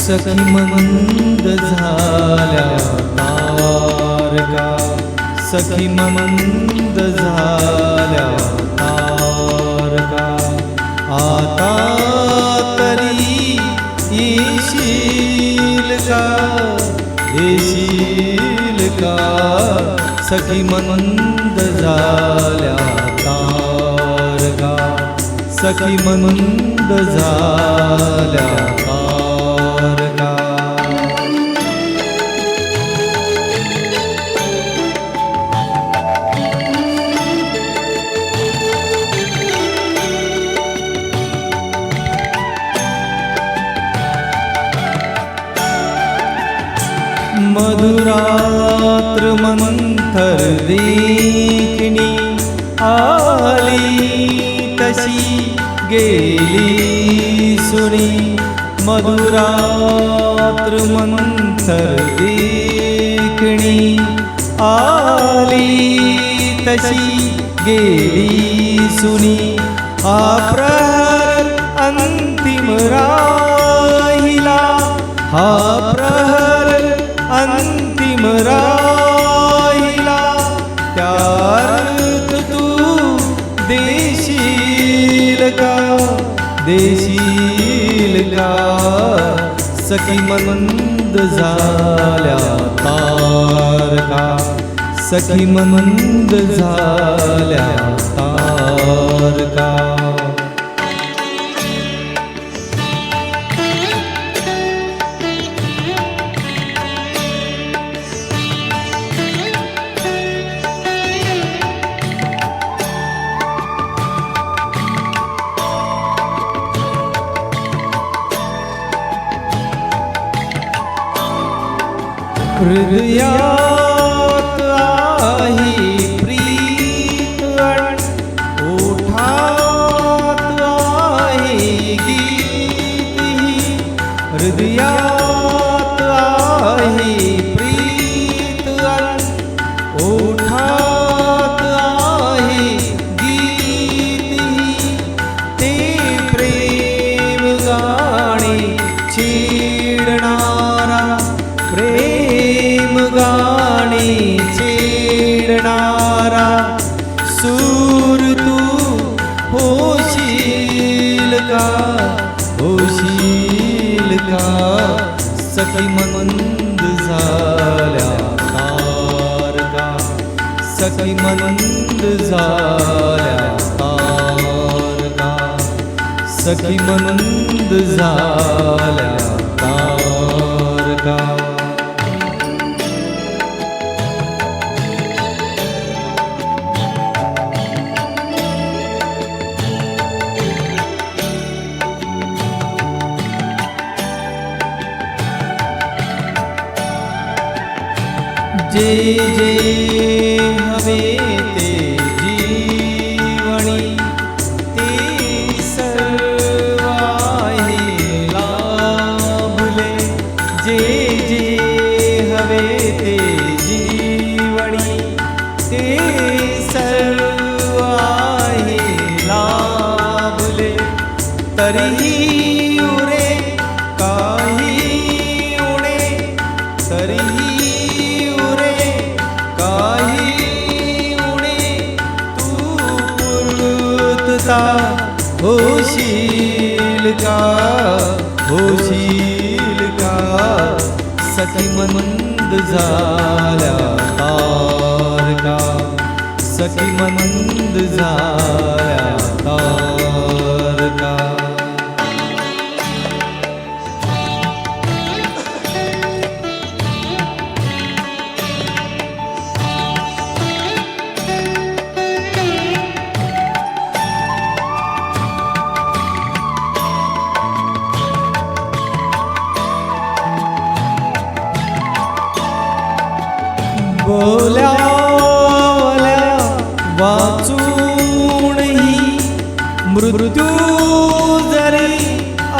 सखी मंद झाल्या तारका, सखी मंद झाल्या तारका. आता तरी येशील का, येशील का, सखी मंद झाल्या तारका, सखी मंद झाल्या तारका. मधुरात्र मंथर देखणी आली तशी गेली सुनी. मधुरात्र मंथर देखणी आली तशी गेली सुनी. हा प्रहर अंतिम राहिला, हा प्रहर अंतिम राहिला. त्यात तू देशील का, देशील का, सखी मंद झाल्या तारका, सखी मंद झाल्या तारका. हृदयात आहे प्रीत अन ओठात आहे गीत ही. हृदयात आहे प्रीत अन ओठात आहे गीत ही. ते प्रेम गाणे छेडणारा, प्रेम गाणे छेडणारा. सूर तू होशील का, होशील का, सखी मंद झाल्या तारका, सखी मंद झाल्या तारका, सखी मंद झाल्या तारका. जे जे हवे ते जीवणी, ते सर्व आहे लाभले. जे जे हवे ते जीवणी, ते सर्व आहे लाभले. तरीही उरे काही उणे, तरीही होशील का, होशील का, सखी मंद झाल्या तारका, सखी मंद झाल्या तारका. बोल्या वाचूनही मृत्यू जरी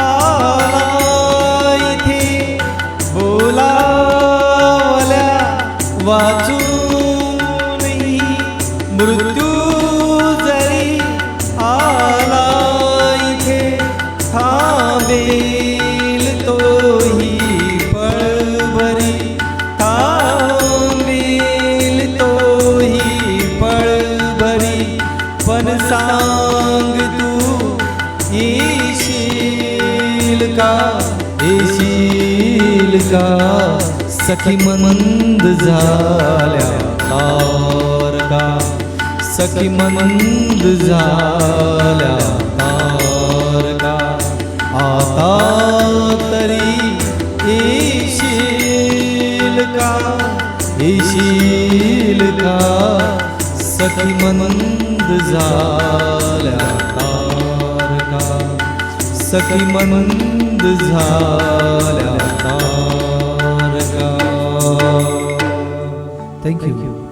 आला इथे. बोलावल्या वाचूनही मृत्यू जरी आला इथे. थांबेल तोही का येशील का सखी मंद झाल्या तारका सखी मंद झाल्या तारका आता तरी येशील का सखी मंद झाल्या तारका सखी मंद झाल्या तारका. थँक्यू.